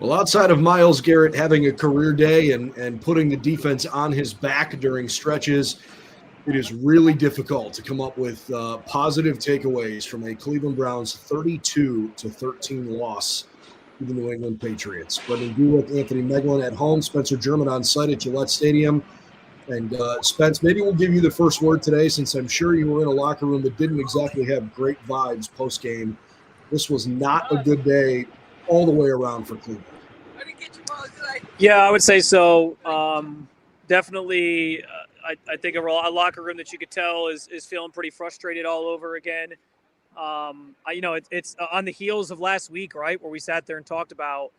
Well, outside of Myles Garrett having a career day and putting the defense on his back during stretches, it is really difficult to come up with positive takeaways from a Cleveland Browns 32-13 loss to the New England Patriots. Brendan Gulick, Anthony Meglin at home, Spencer German on site at Gillette Stadium. And Spence, maybe we'll give you the first word today, since I'm sure you were in a locker room that didn't exactly have great vibes post-game. This was not a good day all the way around for Cleveland. Yeah, I would say so. Definitely, I think a locker room that you could tell is feeling pretty frustrated all over again. It's on the heels of last week, right, where we sat there and talked about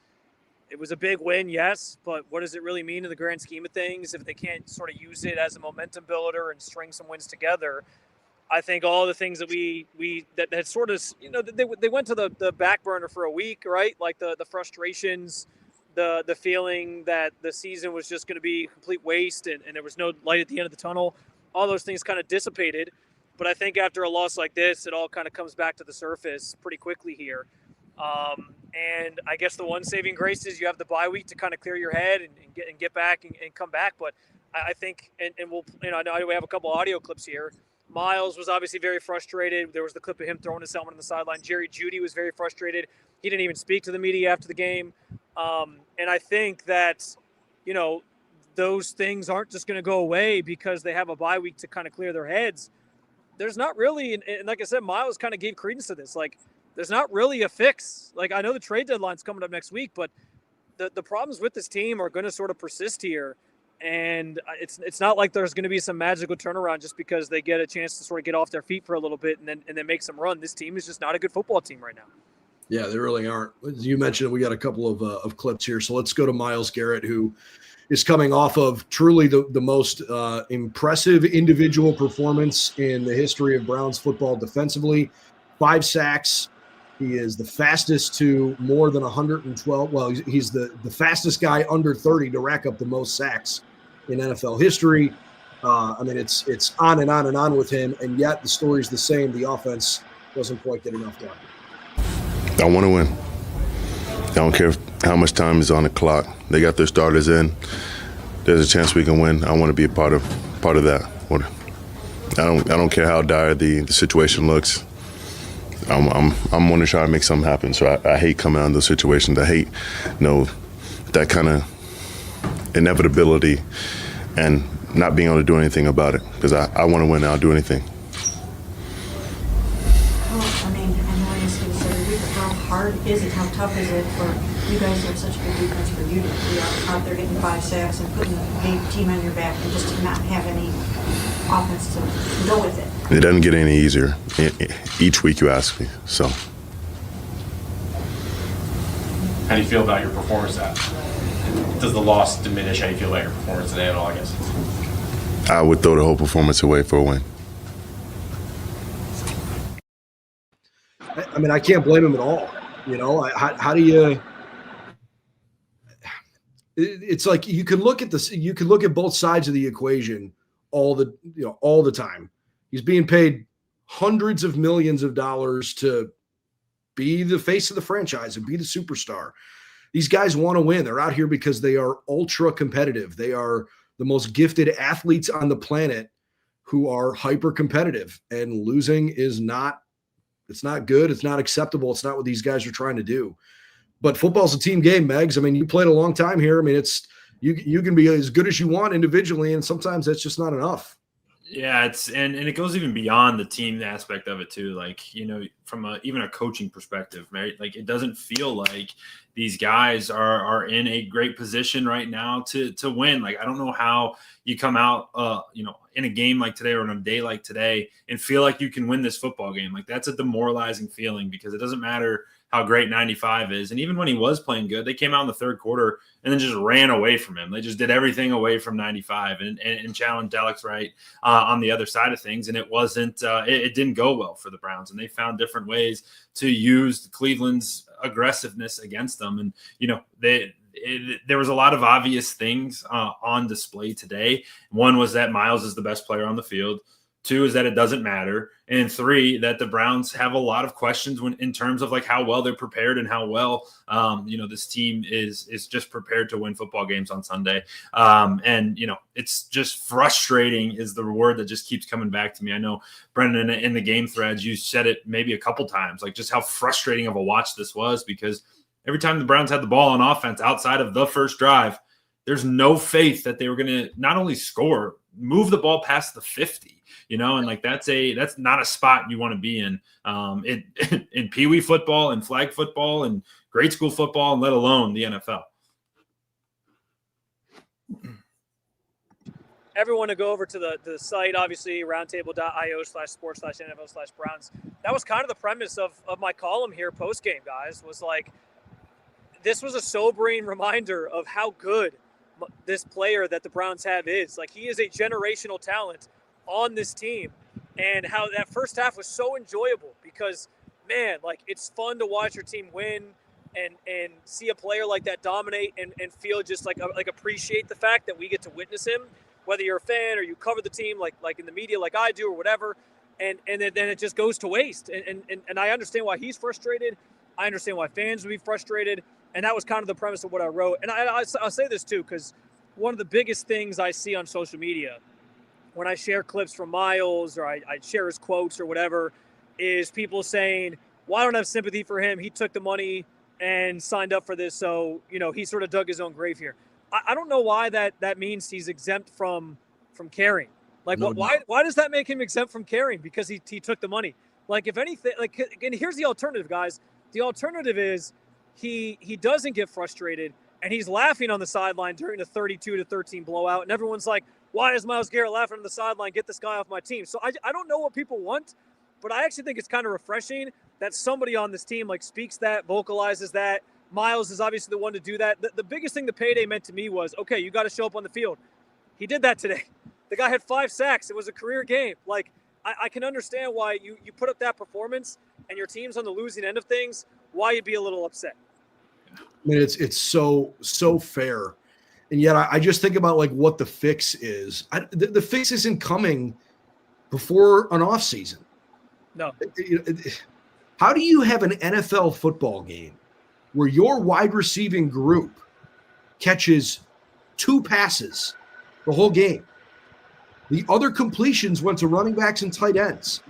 it was a big win, yes, but what does it really mean in the grand scheme of things if they can't sort of use it as a momentum builder and string some wins together? I think all the things that that had sort of, they went to the back burner for a week, right? Like the frustrations, the feeling that the season was just going to be a complete waste and there was no light at the end of the tunnel. All those things kind of dissipated. But I think after a loss like this, it all kind of comes back to the surface pretty quickly here. And I guess the one saving grace is you have the bye week to kind of clear your head and get back and come back. But I think, and we'll, I know we have a couple audio clips here. Myles was obviously very frustrated. There was the clip of him throwing his helmet on the sideline. Jerry Jeudy was very frustrated. He didn't even speak to the media after the game. And I think that, those things aren't just going to go away because they have a bye week to kind of clear their heads. There's not really, and like I said, Myles kind of gave credence to this. Like, there's not really a fix. Like, I know the trade deadline's coming up next week, but the problems with this team are going to sort of persist here. And it's not like there's going to be some magical turnaround just because they get a chance to sort of get off their feet for a little bit and then make some run. This team is just not a good football team right now. Yeah, they really aren't. As you mentioned, we got a couple of clips here. So let's go to Myles Garrett, who is coming off of truly the most impressive individual performance in the history of Browns football defensively. 5 sacks. He is the fastest to more than 112. Well, he's the fastest guy under 30 to rack up the most sacks in NFL history. It's on and on and on with him, and yet the story's the same. The offense doesn't quite get enough done. I want to win. I don't care how much time is on the clock. They got their starters in. There's a chance we can win. I want to be a part of that. I don't care how dire the situation looks. I'm going to try to make something happen. So I hate coming out of those situations. I hate, that kind of inevitability and not being able to do anything about it. Because I want to win. I'll do anything. How hard is it? How tough is it for you guys to have such a good defense for you to be out there getting 5 sacks and putting the team on your back and just to not have any offense to go with it? It doesn't get any easier each week you ask me. So. How do you feel about your performance? Does the loss diminish how you feel about your performance today at all, I guess? I would throw the whole performance away for a win. I can't blame him at all. How do you? It's like you can look at this. You can look at both sides of the equation all the time. He's being paid hundreds of millions of dollars to be the face of the franchise and be the superstar. These guys want to win. They're out here because they are ultra competitive. They are the most gifted athletes on the planet who are hyper competitive, and losing is not. It's not good. It's not acceptable. It's not what these guys are trying to do. But football's a team game, Megs. You played a long time here. It's you can be as good as you want individually, and sometimes that's just not enough. Yeah, and it goes even beyond the team aspect of it too. From even a coaching perspective, right? Like, it doesn't feel like these guys are in a great position right now to win. Like, I don't know how you come out, in a game like today or on a day like today and feel like you can win this football game. Like, that's a demoralizing feeling because it doesn't matter how great 95 is. And even when he was playing good, they came out in the third quarter and then just ran away from him. They just did everything away from 95 and challenged Alex Wright on the other side of things. And it wasn't, it didn't go well for the Browns. And they found different ways to use Cleveland's aggressiveness against them. And, there was a lot of obvious things on display today. One was that Myles is the best player on the field. 2 is that it doesn't matter. And 3, that the Browns have a lot of questions in terms of like how well they're prepared and how well, this team is just prepared to win football games on Sunday. And it's just frustrating is the word that just keeps coming back to me. I know, Brendan, in the game threads, you said it maybe a couple times, like just how frustrating of a watch this was, because every time the Browns had the ball on offense outside of the first drive, there's no faith that they were going to not only score, move the ball past the 50, and like that's not a spot you want to be in peewee football and flag football and grade school football, and let alone the NFL. Everyone to go over to the site, obviously, roundtable.io/sports/NFL/Browns. That was kind of the premise of my column here post-game, guys, was like, this was a sobering reminder of how good this player that the Browns have is. Like, he is a generational talent on this team, and how that first half was so enjoyable because, man, like, it's fun to watch your team win and see a player like that dominate and feel just like appreciate the fact that we get to witness him, whether you're a fan or you cover the team like in the media like I do or whatever, and then it just goes to waste. And I understand why he's frustrated. I understand why fans would be frustrated. And that was kind of the premise of what I wrote. And I'll say this too, because one of the biggest things I see on social media when I share clips from Myles or I share his quotes or whatever is people saying, well, I don't have sympathy for him. He took the money and signed up for this. So, he sort of dug his own grave here. I don't know why that means he's exempt from caring. Like, why does that make him exempt from caring? Because he took the money. Like, if anything, and here's the alternative, guys. The alternative is he doesn't get frustrated and he's laughing on the sideline during the 32-13 blowout. And everyone's like, why is Myles Garrett laughing on the sideline? Get this guy off my team. So I don't know what people want, but I actually think it's kind of refreshing that somebody on this team like speaks that, vocalizes that. Myles is obviously the one to do that. The biggest thing the payday meant to me was, okay, you got to show up on the field. He did that today. The guy had 5 sacks. It was a career game. Like, I can understand why you put up that performance and your team's on the losing end of things, why you'd be a little upset. I mean, it's so fair. And yet I just think about like what the fix is. The fix isn't coming before an off season. No. How do you have an NFL football game where your wide receiving group catches 2 passes the whole game? The other completions went to running backs and tight ends.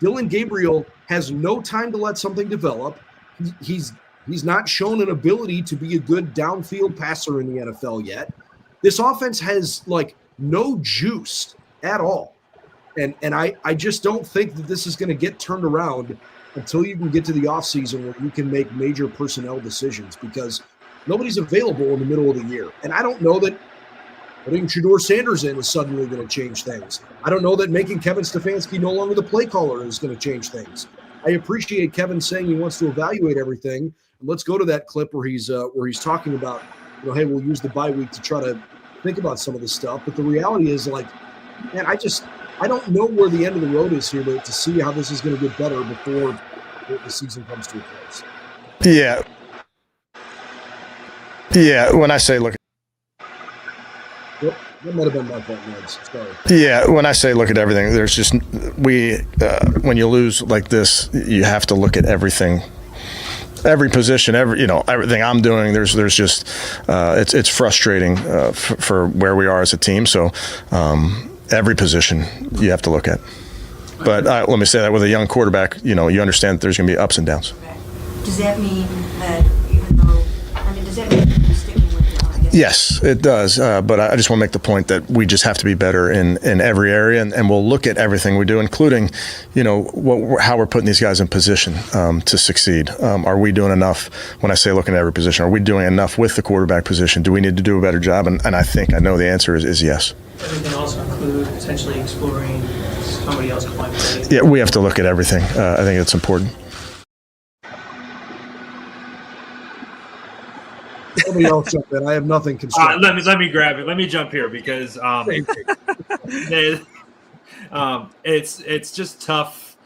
Dylan Gabriel has no time to let something develop. He's not shown an ability to be a good downfield passer in the NFL yet. This offense has like no juice at all. And I just don't think that this is going to get turned around until you can get to the offseason where you can make major personnel decisions, because nobody's available in the middle of the year. And I don't know that putting Shedeur Sanders in is suddenly going to change things. I don't know that making Kevin Stefanski no longer the play caller is going to change things. I appreciate Kevin saying he wants to evaluate everything. And let's go to that clip where he's talking about, hey, we'll use the bye week to try to think about some of this stuff. But the reality is, like, man, I don't know where the end of the road is here to see how this is going to get better before the season comes to a close. Yeah. When I say look. Yep, that might have been my fault, Neds. Sorry. Yeah, when I say look at everything, there's just when you lose like this, you have to look at everything. Every position, everything I'm doing, there's just it's frustrating for where we are as a team. So every position you have to look at. But let me say that with a young quarterback, you understand that there's going to be ups and downs. Okay. Does that mean that does that mean you're sticking with Yes, it does. But I just want to make the point that we just have to be better in every area, and we'll look at everything we do, including, how we're putting these guys in position to succeed. Are we doing enough? When I say looking at every position, are we doing enough with the quarterback position? Do we need to do a better job? And I know the answer is yes. Everything also include potentially exploring somebody else calling plays? Yeah, we have to look at everything. I think it's important. Somebody else jump in. I have nothing constructive. Let me grab it. Let me jump here because it's just tough.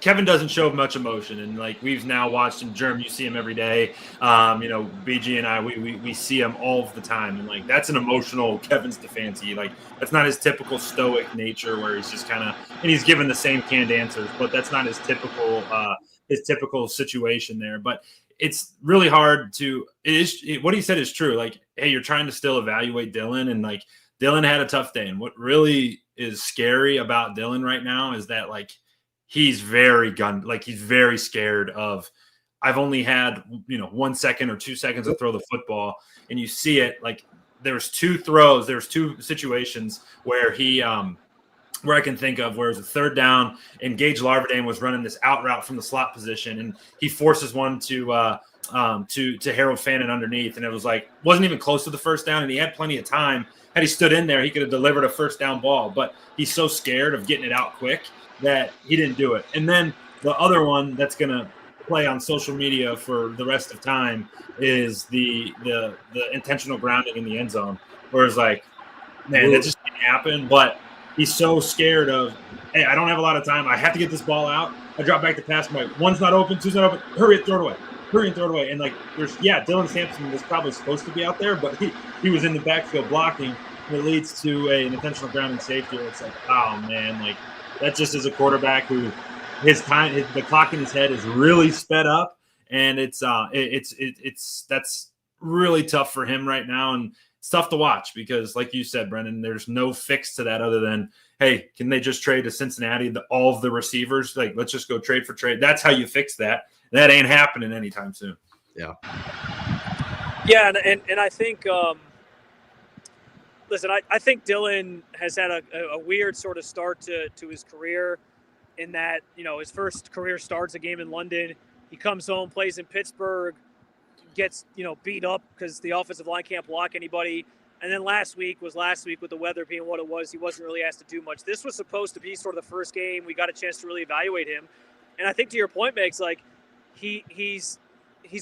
Kevin doesn't show much emotion, and like we've now watched him. Jerm, you see him every day. BG and I, we see him all the time, and like that's an emotional Kevin Stefanski. Like that's not his typical stoic nature, where he's just kind of and he's given the same canned answers, but that's not his typical situation there. But it's really hard to. What he said is true. Like, hey, you're trying to still evaluate Dylan, and like Dylan had a tough day, and what really is scary about Dylan right now is that like. He's very he's very scared of I've only had 1 second or 2 seconds to throw the football, and you see it like there's two situations where he where I can think of where it was a third down and Gage Larvadain was running this out route from the slot position, and he forces one to Harold Fannin underneath, and it was like wasn't even close to the first down, and he had plenty of time. Had he stood in there, he could have delivered a first down ball, but he's so scared of getting it out quick that he didn't do it. And then the other one that's going to play on social media for the rest of time is the intentional grounding in the end zone, where it's like, man, that just didn't happen. But he's so scared of, hey, I don't have a lot of time. I have to get this ball out. I drop back to pass. I'm like, one's not open, two's not open. Hurry, throw it away. Hurry and throw it away. And like, Dylan Sampson was probably supposed to be out there, but he was in the backfield blocking. And it leads to an intentional grounding safety. It's like, oh man, like. That just is a quarterback who the clock in his head is really sped up, and it's that's really tough for him right now, and it's tough to watch because, like you said, Brendan, there's no fix to that other than, hey, can they just trade to Cincinnati all of the receivers? Like, let's just go trade for trade. That's how you fix that. That ain't happening anytime soon. Yeah. Yeah, and I think. Listen, I think Dylan has had a weird sort of start to his career in that, his first career starts a game in London. He comes home, plays in Pittsburgh, gets, beat up because the offensive line can't block anybody. And then last week with the weather being what it was, he wasn't really asked to do much. This was supposed to be sort of the first game we got a chance to really evaluate him. And I think to your point, Megs, like he's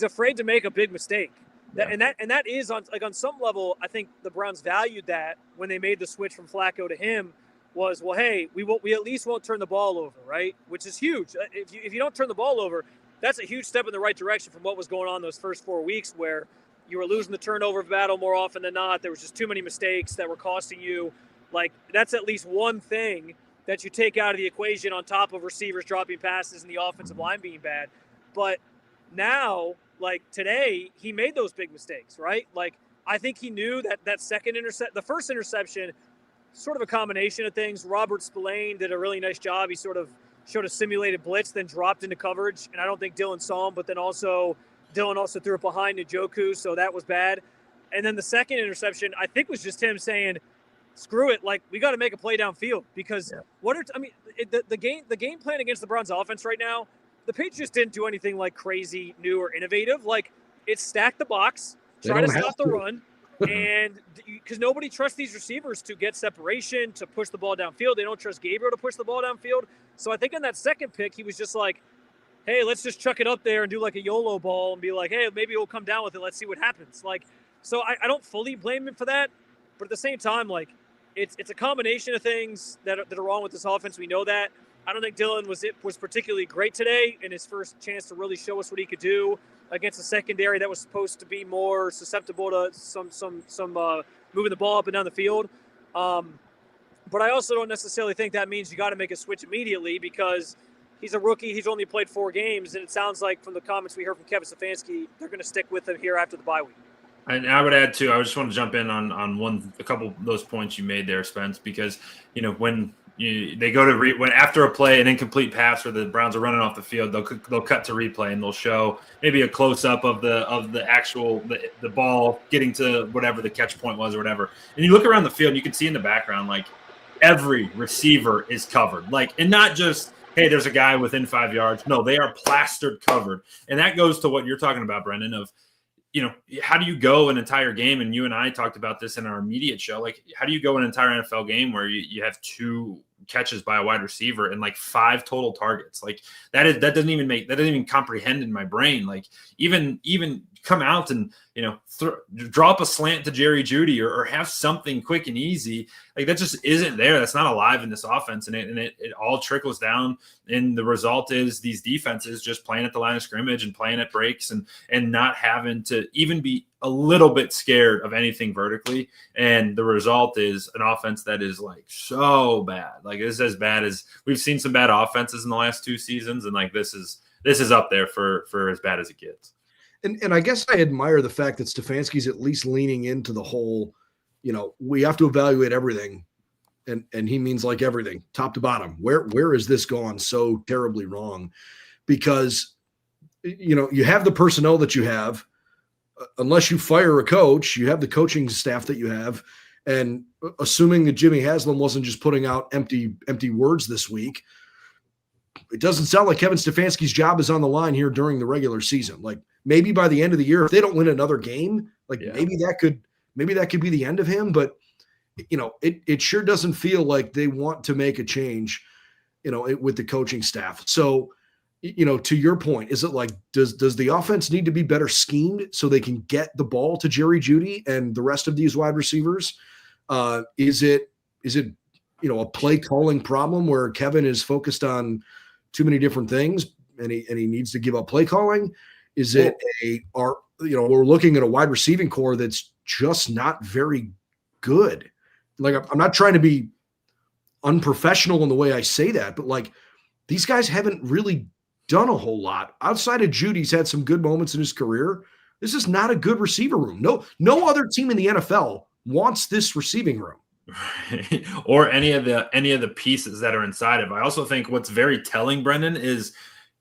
afraid to make a big mistake. And that is on some level, I think the Browns valued that when they made the switch from Flacco to him was, well, hey, we at least won't turn the ball over, right? Which is huge. If you don't turn the ball over, that's a huge step in the right direction from what was going on those first 4 weeks where you were losing the turnover battle more often than not. There was just too many mistakes that were costing you. Like, that's at least one thing that you take out of the equation on top of receivers dropping passes and the offensive line being bad. But now, like today, he made those big mistakes, right? Like, I think he knew that the first interception, sort of a combination of things. Robert Spillane did a really nice job. He sort of showed a simulated blitz, then dropped into coverage. And I don't think Dylan saw him, but then Dylan also threw it behind Njoku, so that was bad. And then the second interception, I think, was just him saying, screw it, like, we got to make a play downfield. Because the game plan against the Browns offense right now, the Patriots didn't do anything like crazy, new, or innovative. Like, it's stack the box, try to stop the run, and because nobody trusts these receivers to get separation, to push the ball downfield. They don't trust Gabriel to push the ball downfield. So I think on that second pick, he was just like, hey, let's just chuck it up there and do like a YOLO ball and be like, hey, maybe we'll come down with it. Let's see what happens. Like, so I don't fully blame him for that. But at the same time, like, it's a combination of things that are wrong with this offense. We know that. I don't think Dylan was particularly great today in his first chance to really show us what he could do against a secondary that was supposed to be more susceptible to some moving the ball up and down the field. But I also don't necessarily think that means you got to make a switch immediately because he's a rookie. He's only played 4 games, and it sounds like from the comments we heard from Kevin Stefanski, they're going to stick with him here after the bye week. And I would add too. I just want to jump in on a couple of those points you made there, Spence, because when they go to when after a play, an incomplete pass, or the Browns are running off the field, they'll cut to replay and they'll show maybe a close up of the actual the ball getting to whatever the catch point was or whatever. And you look around the field, and you can see in the background like every receiver is covered, like, and not just, hey, there's a guy within 5 yards. No, they are plastered covered, and that goes to what you're talking about, Brendan, of how do you go an entire game? And you and I talked about this in our immediate show. Like, how do you go an entire NFL game where you have 2 catches by a wide receiver and like 5 total targets? Like that doesn't even comprehend in my brain. Like even come out and, drop a slant to Jerry Jeudy or have something quick and easy. Like that just isn't there. That's not alive in this offense. And it all trickles down. And the result is these defenses just playing at the line of scrimmage and playing at breaks and not having to even be a little bit scared of anything vertically. And the result is an offense that is like so bad. Like it's as bad as we've seen some bad offenses in the last 2 seasons. And like, this is up there for as bad as it gets. And I guess I admire the fact that Stefanski's at least leaning into the whole, we have to evaluate everything. And he means like everything, top to bottom. Where has this gone so terribly wrong? Because, you have the personnel that you have. Unless you fire a coach, you have the coaching staff that you have. And assuming that Jimmy Haslam wasn't just putting out empty words this week, it doesn't sound like Kevin Stefanski's job is on the line here during the regular season. Like maybe by the end of the year, if they don't win another game, maybe that could be the end of him. But it sure doesn't feel like they want to make a change, with the coaching staff. So, to your point, is it like, does the offense need to be better schemed so they can get the ball to Jerry Jeudy and the rest of these wide receivers? Is it a play calling problem where Kevin is focused on too many different things and he needs to give up play calling? Is it we're looking at a wide receiving core that's just not very good. Like, I'm not trying to be unprofessional in the way I say that, but like these guys haven't really done a whole lot outside of Judy's had some good moments in his career. This is not a good receiver room. No other team in the NFL wants this receiving room. Or any of the pieces that are inside of it. I also think what's very telling, Brendan, is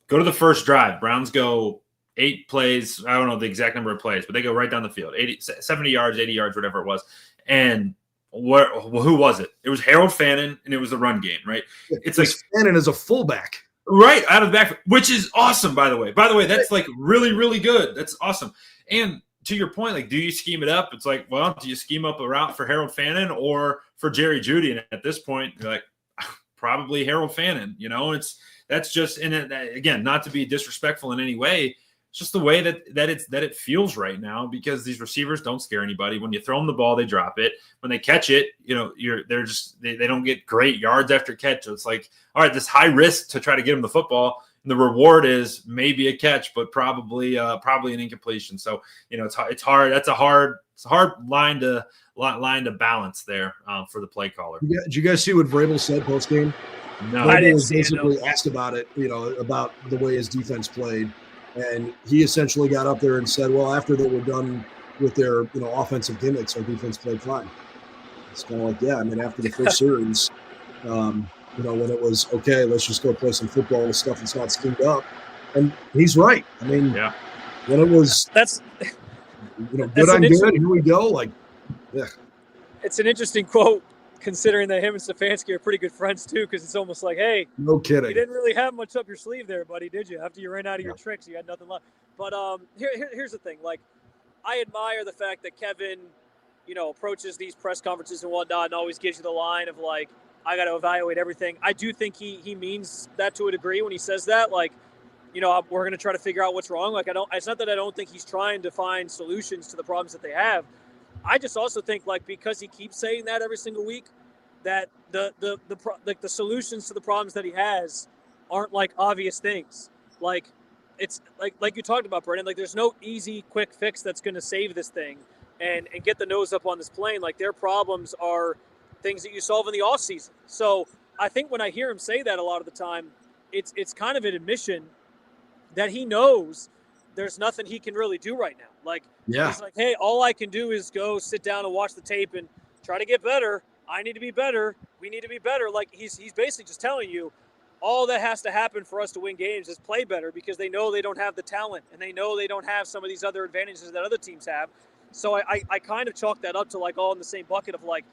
go to the first drive. Browns go 8 plays. I don't know the exact number of plays, but they go right down the field, 70 yards, 80 yards, whatever it was. And who was it? It was Harold Fannin, and it was the run game, right? It's like Fannin is a fullback. Right, out of the back, which is awesome, by the way. That's like really, really good. That's awesome. And to your point, like, do you scheme it up? It's like, well, do you scheme up a route for Harold Fannin or for Jerry Jeudy? And at this point, you're like, probably Harold Fannin, that's just, and again, not to be disrespectful in any way, it's just the way that it feels right now, because these receivers don't scare anybody. When you throw them the ball, they drop it. When they catch it, they don't get great yards after catch. So it's like, all right, this high risk to try to get them the football, and the reward is maybe a catch, but probably an incompletion. So it's hard. That's a hard line to balance there for the play caller. Did you guys see what Vrabel said post game? No, I didn't was see it, basically no. asked about it, about the way his defense played. And he essentially got up there and said, well, after they were done with their, offensive gimmicks, our defense played fine. It's kind of like, after the first series, when it was, okay, let's just go play some football with stuff that's not schemed up. And he's right. I mean, when it was, That's good on good, here we go. it's an interesting quote, considering that him and Stefanski are pretty good friends too, because it's almost like, hey, no kidding. you didn't really have much up your sleeve there, buddy, did you? After you ran out of your tricks, you had nothing left. But here's the thing. Like, I admire the fact that Kevin, approaches these press conferences and whatnot and always gives you the line of like, I got to evaluate everything. I do think he means that to a degree when he says that. Like, we're going to try to figure out what's wrong. Like, it's not that I don't think he's trying to find solutions to the problems that they have. I just also think, like, because he keeps saying that every single week, that the solutions to the problems that he has aren't like obvious things. Like, it's like you talked about, Brendan. Like, there's no easy, quick fix that's going to save this thing and get the nose up on this plane. Like, their problems are things that you solve in the off season. So I think when I hear him say that a lot of the time, it's kind of an admission that he knows there's nothing he can really do right now. Like, he's like, hey, all I can do is go sit down and watch the tape and try to get better. I need to be better. We need to be better. Like, he's basically just telling you all that has to happen for us to win games is play better, because they know they don't have the talent and they know they don't have some of these other advantages that other teams have. So I kind of chalk that up to like all in the same bucket of like,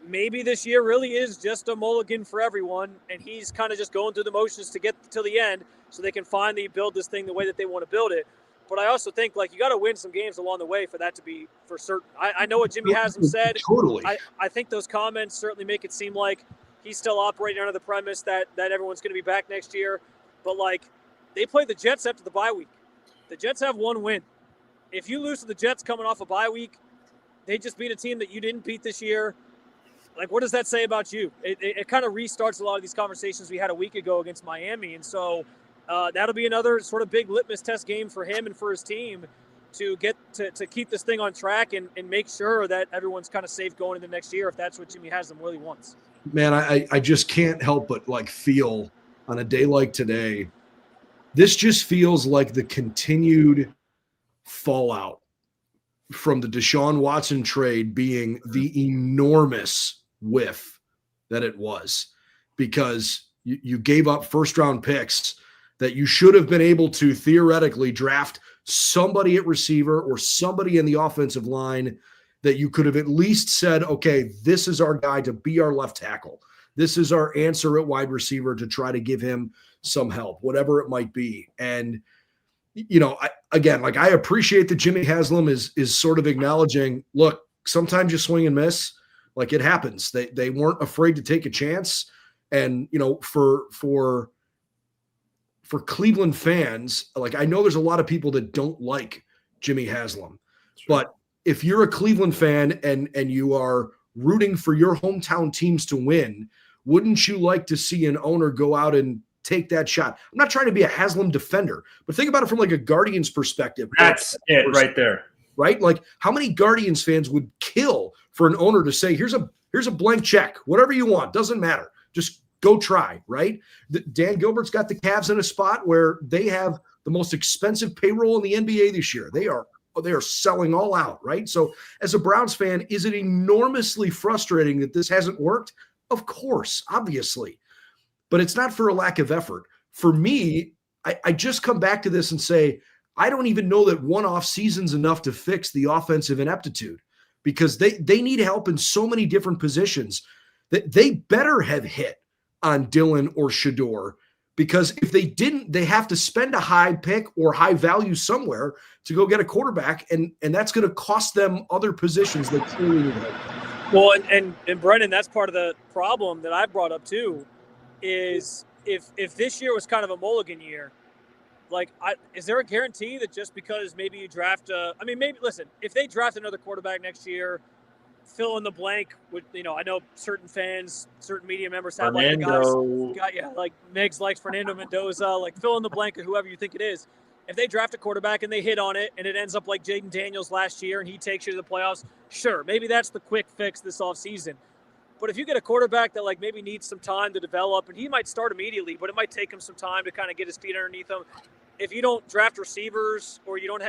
maybe this year really is just a mulligan for everyone, and he's kind of just going through the motions to get to the end so they can finally build this thing the way that they want to build it. But I also think, like, you got to win some games along the way for that to be for certain. I know what Jimmy Haslam said. Totally. I think those comments certainly make it seem like he's still operating under the premise that everyone's going to be back next year. But, like, they play the Jets after the bye week. The Jets have one win. if you lose to the Jets coming off a bye week, they just beat a team that you didn't beat this year. Like, what does that say about you? It kind of restarts a lot of these conversations we had a week ago against Miami. And so that'll be another sort of big litmus test game for him and for his team to get to keep this thing on track and make sure that everyone's kind of safe going into next year if that's what Jimmy Haslam really wants. Man, I just can't help but like feel on a day like today, this just feels like the continued fallout from the Deshaun Watson trade being the enormous whiff that it was, because you gave up first-round picks that you should have been able to theoretically draft somebody at receiver or somebody in the offensive line that you could have at least said, okay, this is our guy to be our left tackle. This is our answer at wide receiver to try to give him some help, whatever it might be. And, you know, I appreciate that Jimmy Haslam is sort of acknowledging, look, sometimes you swing and miss. Like, it happens. They weren't afraid to take a chance. And, you know, for Cleveland fans, like, I know there's a lot of people that don't like Jimmy Haslam, but if you're a Cleveland fan and you are rooting for your hometown teams to win, wouldn't you like to see an owner go out and take that shot? I'm not trying to be a Haslam defender, but think about it from like a Guardians perspective. That's it right there. Right? Like, how many Guardians fans would kill for an owner to say, here's a blank check, whatever you want, doesn't matter. Just go try, right? Dan Gilbert's got the Cavs in a spot where they have the most expensive payroll in the NBA this year. They are selling all out, right? So as a Browns fan, is it enormously frustrating that this hasn't worked? Of course, obviously. But it's not for a lack of effort. For me, I just come back to this and say, I don't even know that one off season's enough to fix the offensive ineptitude, because they need help in so many different positions that they better have hit on Dillon or Shador, because if they didn't, they have to spend a high pick or high value somewhere to go get a quarterback, and that's going to cost them other positions that clearly need help. Well, and Brendan, that's part of the problem that I brought up too, is if this year was kind of a mulligan year, like, is there a guarantee that just because maybe you draft listen, if they draft another quarterback next year, fill in the blank with, you know, I know certain fans, certain media members have like the guys, like Megs likes Fernando Mendoza, like fill in the blank of whoever you think it is. If they draft a quarterback and they hit on it and it ends up like Jaden Daniels last year and he takes you to the playoffs, sure, maybe that's the quick fix this offseason. But if you get a quarterback that like maybe needs some time to develop, and he might start immediately, but it might take him some time to kind of get his feet underneath him. If you don't draft receivers, or you don't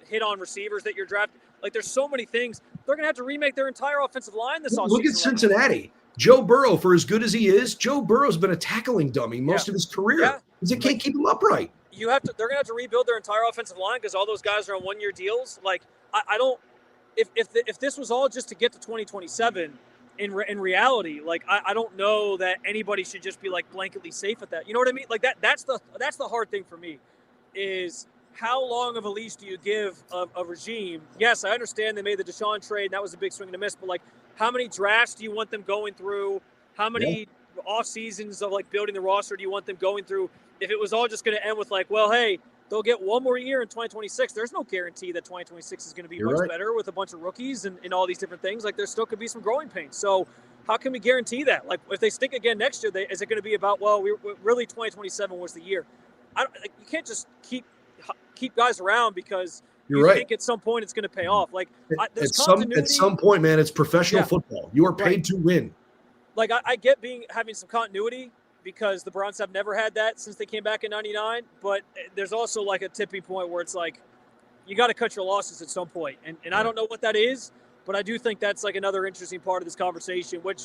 hit on receivers that you're drafting, like, there's so many things. They're going to have to remake their entire offensive line this offseason. Look at Cincinnati. Joe Burrow, for as good as he is, Joe Burrow's been a tackling dummy most of his career because they can't keep him upright. They're going to have to rebuild their entire offensive line because all those guys are on one-year deals. Like, I don't – if this was all just to get to 2027, in reality, like, I don't know that anybody should just be, like, blanketly safe at that. You know what I mean? Like, that's the hard thing for me, is how long of a leash do you give a regime? Yes, I understand they made the Deshaun trade, and that was a big swing and a miss, but, like, how many drafts do you want them going through? How many off seasons of, like, building the roster do you want them going through? If it was all just going to end with, like, well, hey, they'll get one more year in 2026, there's no guarantee that 2026 is going to be much better with a bunch of rookies and all these different things. Like, there still could be some growing pains. So how can we guarantee that? Like, if they stick again next year, is it going to be about, well, really 2027 was the year? You can't just keep guys around because you think at some point it's going to pay off. Like, at some point, man, it's professional football. You are paid to win. Like, I get having some continuity because the Browns have never had that since they came back in '99. But there's also like a tipping point where it's like you got to cut your losses at some point. And I don't know what that is, but I do think that's like another interesting part of this conversation, which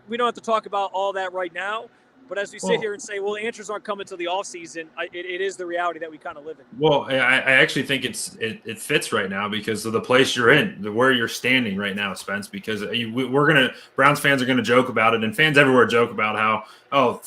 we don't have to talk about all that right now. But as we sit here and say, well, the answers aren't coming till the offseason, it is the reality that we kind of live in. Well, I actually think it fits right now because of the place you're in, where you're standing right now, Spence, because Browns fans are going to joke about it, and fans everywhere joke about how,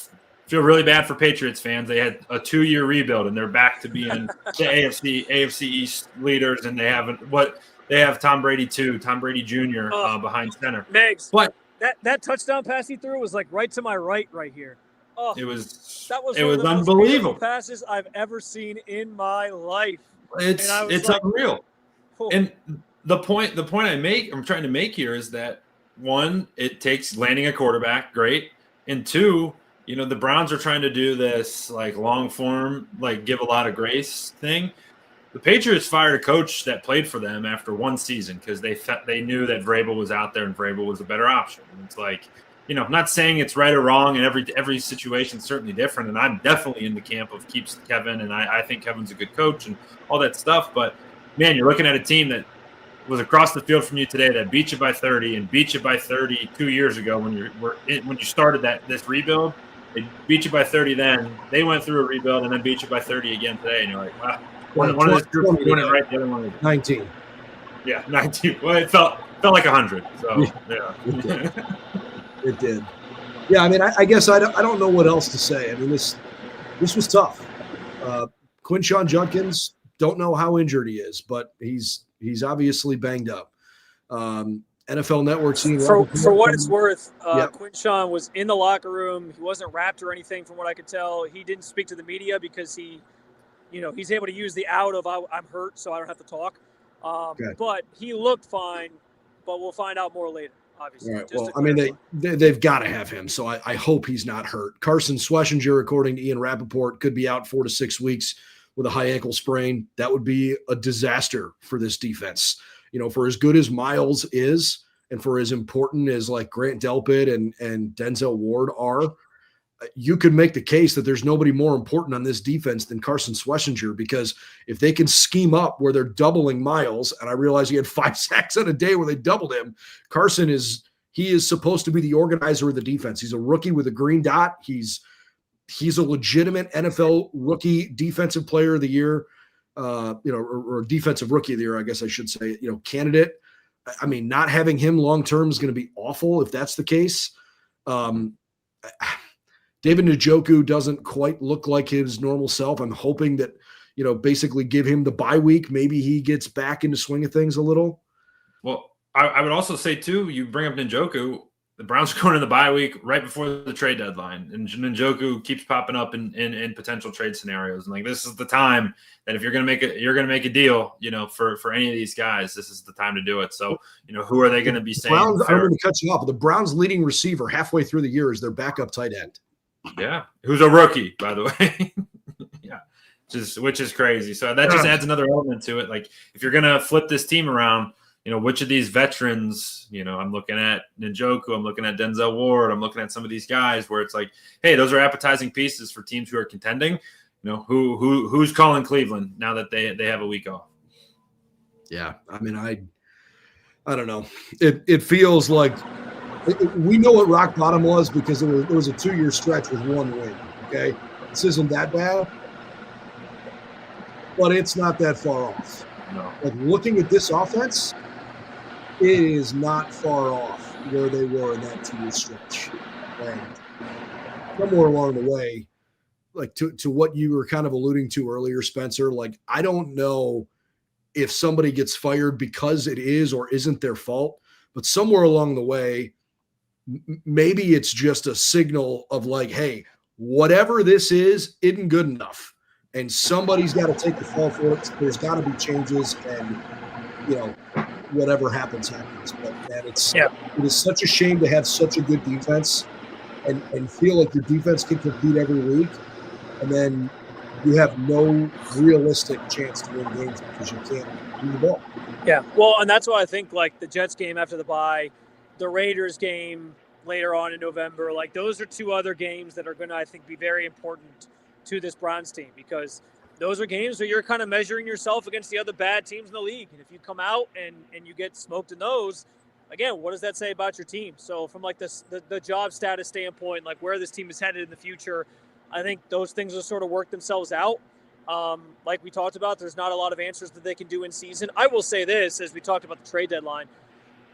feel really bad for Patriots fans. They had a 2-year rebuild, and they're back to being the AFC East leaders, and they have Tom Brady too, Tom Brady Jr. Behind center. Megs, but that touchdown pass he threw was like right to my right here. Oh, it was one of the unbelievable most passes I've ever seen in my life. It's unreal. And the point I'm trying to make here is that, one, it takes landing a quarterback, great. And two, the Browns are trying to do this like long form, like give a lot of grace thing. The Patriots fired a coach that played for them after one season because they knew that Vrabel was out there and Vrabel was a better option. And it's like, I'm not saying it's right or wrong, and every situation is certainly different. And I'm definitely in the camp of keeps Kevin, and I think Kevin's a good coach and all that stuff. But man, you're looking at a team that was across the field from you today that beat you by 30 and beat you by 30 2 years ago when you started this rebuild. They beat you by 30 then. They went through a rebuild and then beat you by 30 again today. And you're like, wow. One of this group is doing it right, the other one is 19. Yeah, 19. Well, it felt like 100. So yeah. It did. Yeah, I mean, I guess I don't know what else to say. I mean, this was tough. Quinshon Judkins, don't know how injured he is, but he's obviously banged up. NFL Network for what it's worth, Quinshon was in the locker room. He wasn't wrapped or anything, from what I could tell. He didn't speak to the media because he's able to use the out of I'm hurt, so I don't have to talk. Okay. But he looked fine, but we'll find out more later, obviously. Right. Well, I mean, they've got to have him, so I hope he's not hurt. Carson Schlesinger, according to Ian Rappaport, could be out 4 to 6 weeks with a high ankle sprain. That would be a disaster for this defense. For as good as Myles is and for as important as like Grant Delpit and Denzel Ward are, you could make the case that there's nobody more important on this defense than Carson Schlesinger, because if they can scheme up where they're doubling Myles, and I realize he had 5 sacks in a day where they doubled him, Carson is supposed to be the organizer of the defense. He's a rookie with a green dot. He's a legitimate NFL rookie defensive player of the year, or defensive rookie of the year, I guess I should say, candidate. I mean, not having him long-term is going to be awful if that's the case. David Njoku doesn't quite look like his normal self. I'm hoping that, basically give him the bye week. Maybe he gets back into swing of things a little. Well, I would also say too, you bring up Njoku, the Browns are going in the bye week right before the trade deadline, and Njoku keeps popping up in potential trade scenarios. And like, this is the time that if you're going to make a deal, for any of these guys, this is the time to do it. So, who are they going to be saying? I'm going to cut you off. But the Browns' leading receiver halfway through the year is their backup tight end. Yeah, who's a rookie, by the way. Yeah, which is crazy. So that just adds another element to it. Like, if you're going to flip this team around, which of these veterans, I'm looking at Njoku, I'm looking at Denzel Ward, I'm looking at some of these guys where it's like, hey, those are appetizing pieces for teams who are contending. Who's calling Cleveland now that they have a week off? Yeah, I mean, I don't know. It feels like we know what rock bottom was because it was a 2-year stretch with 1 win. Okay, this isn't that bad, but it's not that far off. No. Like, looking at this offense, it is not far off where they were in that 2-year stretch. And somewhere along the way, like to what you were kind of alluding to earlier, Spencer, like, I don't know if somebody gets fired because it is or isn't their fault, but somewhere along the way, maybe it's just a signal of like, hey, whatever this is isn't good enough. And somebody's got to take the fall for it. There's got to be changes, and whatever happens. But man, it is such a shame to have such a good defense and feel like your defense can compete every week, and then you have no realistic chance to win games because you can't do the ball. Yeah, well, and that's why I think like the Jets game after the bye, the Raiders game later on in November, like those are 2 other games that are going to, I think, be very important to this Browns team, because those are games where you're kind of measuring yourself against the other bad teams in the league. And if you come out and you get smoked in those, again, what does that say about your team? So from like the job status standpoint, like where this team is headed in the future, I think those things will sort of work themselves out. Like we talked about, there's not a lot of answers that they can do in season. I will say this, as we talked about the trade deadline,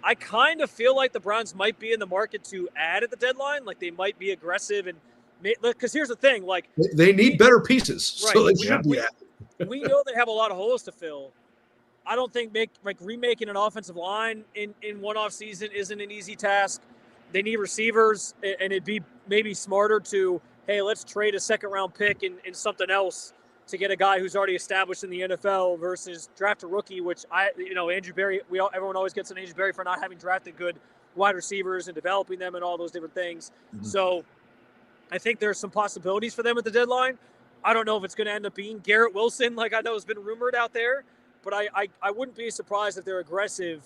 I kind of feel like the Browns might be in the market to add at the deadline. Like they might be aggressive, and because here's the thing, like they need better pieces. Right. So they should be added. We know they have a lot of holes to fill. I don't think remaking an offensive line in one off season isn't an easy task. They need receivers, and it'd be maybe smarter to, hey, let's trade a 2nd round pick in something else to get a guy who's already established in the NFL versus draft a rookie, which Andrew Berry, everyone always gets on Andrew Berry for not having drafted good wide receivers and developing them and all those different things. Mm-hmm. So I think there's some possibilities for them at the deadline. I don't know if it's going to end up being Garrett Wilson, like I know has been rumored out there, but I wouldn't be surprised if they're aggressive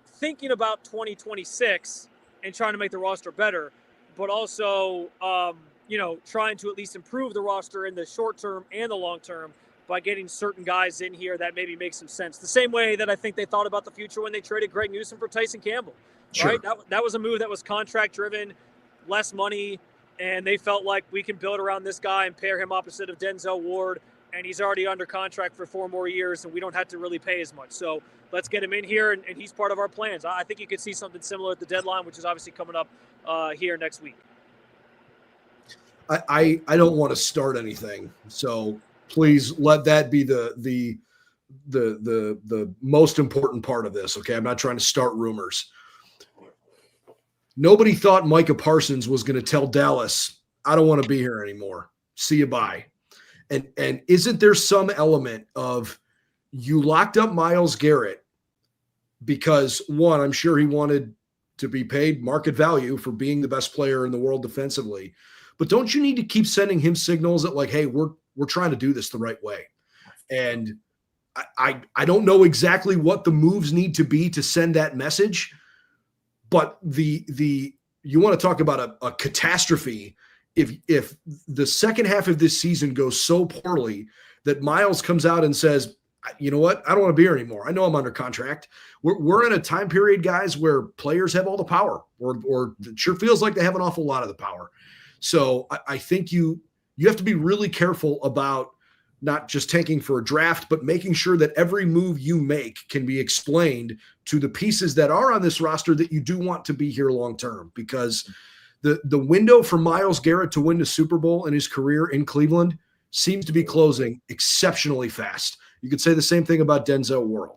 thinking about 2026 and trying to make the roster better, but also, trying to at least improve the roster in the short term and the long term by getting certain guys in here that maybe make some sense. The same way that I think they thought about the future when they traded Greg Newsome for Tyson Campbell, sure. Right? That was a move that was contract driven, less money, and they felt like we can build around this guy and pair him opposite of Denzel Ward, and he's already under contract for 4 more years, and we don't have to really pay as much. So let's get him in here, and he's part of our plans. I think you could see something similar at the deadline, which is obviously coming up here next week. I don't want to start anything, so please let that be the most important part of this. Okay, I'm not trying to start rumors. Nobody thought Micah Parsons was going to tell Dallas, "I don't want to be here anymore. See you, bye." And isn't there some element of you locked up Myles Garrett because, one, I'm sure he wanted to be paid market value for being the best player in the world defensively. But don't you need to keep sending him signals that, like, hey, we're trying to do this the right way? And I don't know exactly what the moves need to be to send that message, but you want to talk about a catastrophe if the second half of this season goes so poorly that Myles comes out and says, you know what, I don't want to be here anymore. I know I'm under contract. We're in a time period, guys, where players have all the power, or it sure feels like they have an awful lot of the power. So I think you have to be really careful about not just tanking for a draft, but making sure that every move you make can be explained to the pieces that are on this roster that you do want to be here long term. Because the window for Myles Garrett to win the Super Bowl in his career in Cleveland seems to be closing exceptionally fast. You could say the same thing about Denzel Ward,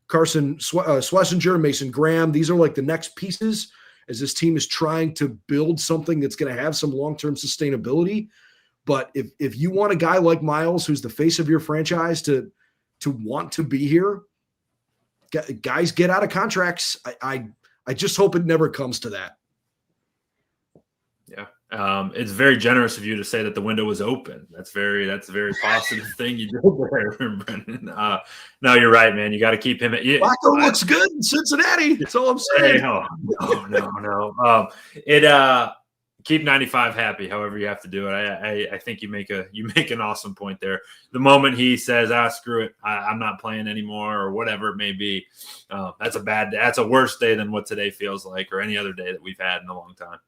Carson Schlesinger, Mason Graham. These are like the next pieces as this team is trying to build something that's going to have some long-term sustainability. But if you want a guy like Myles, who's the face of your franchise, to want to be here, guys get out of contracts. I just hope it never comes to that. Yeah. It's very generous of you to say that the window was open. That's a very positive thing you did there, Brendan. No, you're right, man. You got to keep him. Flacco looks good in Cincinnati. That's all I'm saying. No. Keep 95 happy. However you have to do it. I think you make an awesome point there. The moment he says, screw it, I'm not playing anymore, or whatever it may be, that's a worse day than what today feels like, or any other day that we've had in a long time.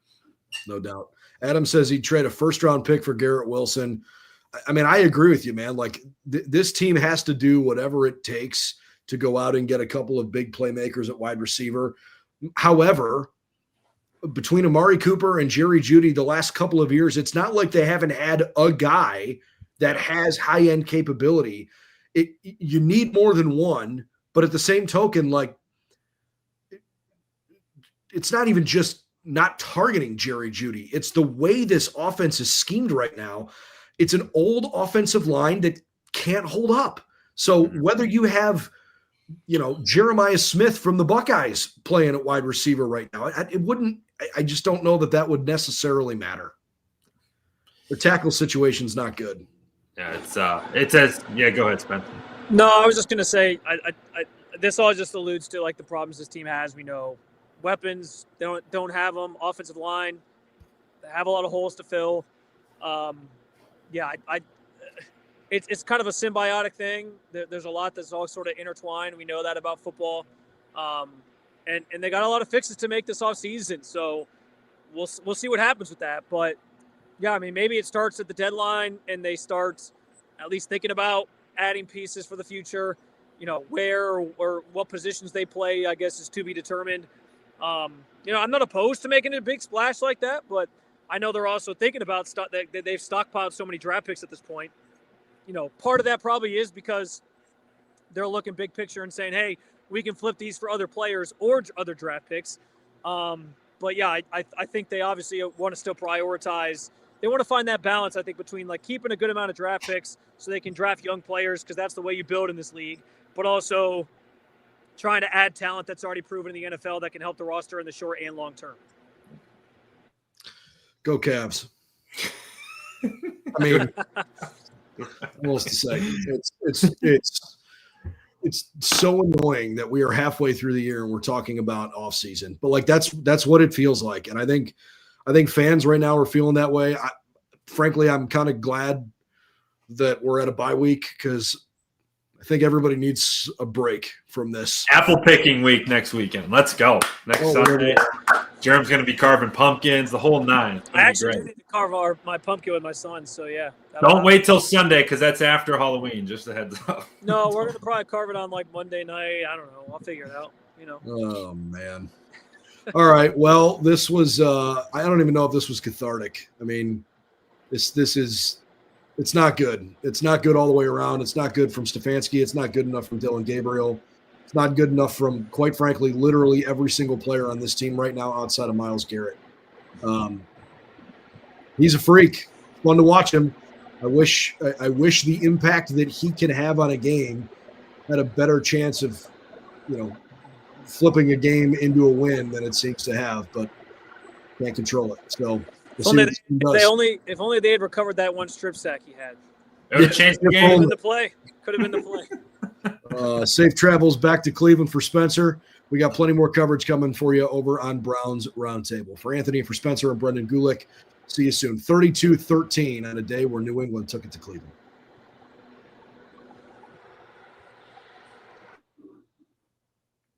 No doubt. Adam says he'd trade a first-round pick for Garrett Wilson. I mean, I agree with you, man. Like, this team has to do whatever it takes to go out and get a couple of big playmakers at wide receiver. However, between Amari Cooper and Jerry Jeudy the last couple of years, it's not like they haven't had a guy that has high-end capability. You need more than one, but at the same token, like, it's not even just not targeting Jerry Jeudy. It's the way this offense is schemed right now. It's an old offensive line that can't hold up. So whether you have, Jeremiah Smith from the Buckeyes playing at wide receiver right now, I just don't know that would necessarily matter. The tackle situation's not good. Yeah, go ahead, Spen. No, I was just going to say, this all just alludes to like the problems this team has. We know weapons, they don't have them. Offensive line, they have a lot of holes to fill. It's kind of a symbiotic thing. There's a lot that's all sort of intertwined. We know that about football. And they got a lot of fixes to make this offseason. So we'll see what happens with that. But, yeah, I mean, maybe it starts at the deadline and they start at least thinking about adding pieces for the future. Where or what positions they play, I guess, is to be determined. I'm not opposed to making a big splash like that, but I know they're also thinking about stuff that they've stockpiled so many draft picks at this point. Part of that probably is because they're looking big picture and saying, hey, we can flip these for other players or other draft picks. But yeah, I think they obviously want to still prioritize they want to find that balance, I think, between like keeping a good amount of draft picks so they can draft young players because that's the way you build in this league, but also trying to add talent that's already proven in the NFL that can help the roster in the short and long term. Go Cavs. I mean, what else to say? It's so annoying that we are halfway through the year and we're talking about off season, but like that's what it feels like. And I think fans right now are feeling that way. Frankly, I'm kind of glad that we're at a bye week because I think everybody needs a break from this. Apple picking week next weekend. Let's go. Next Sunday. Jerome's going to be carving pumpkins, the whole nine. I actually need to carve my pumpkin with my son, so yeah. Don't wait till Sunday because that's after Halloween, just a heads up. No, we're going to probably carve it on like Monday night. I don't know. I'll figure it out, you know. Oh, man. All right. Well, this was I don't even know if this was cathartic. I mean, it's not good. It's not good all the way around. It's not good from Stefanski. It's not good enough from Dylan Gabriel. It's not good enough from, quite frankly, literally every single player on this team right now outside of Myles Garrett. He's a freak. Fun to watch him. I wish the impact that he can have on a game had a better chance of, flipping a game into a win than it seems to have, but can't control it. So if only they had recovered that one strip sack he had. There was a chance the game. Could have been the play. Safe travels back to Cleveland for Spencer. We got plenty more coverage coming for you over on Browns Roundtable. For Anthony, for Spencer, and Brendan Gulick, see you soon. 32-13 on a day where New England took it to Cleveland.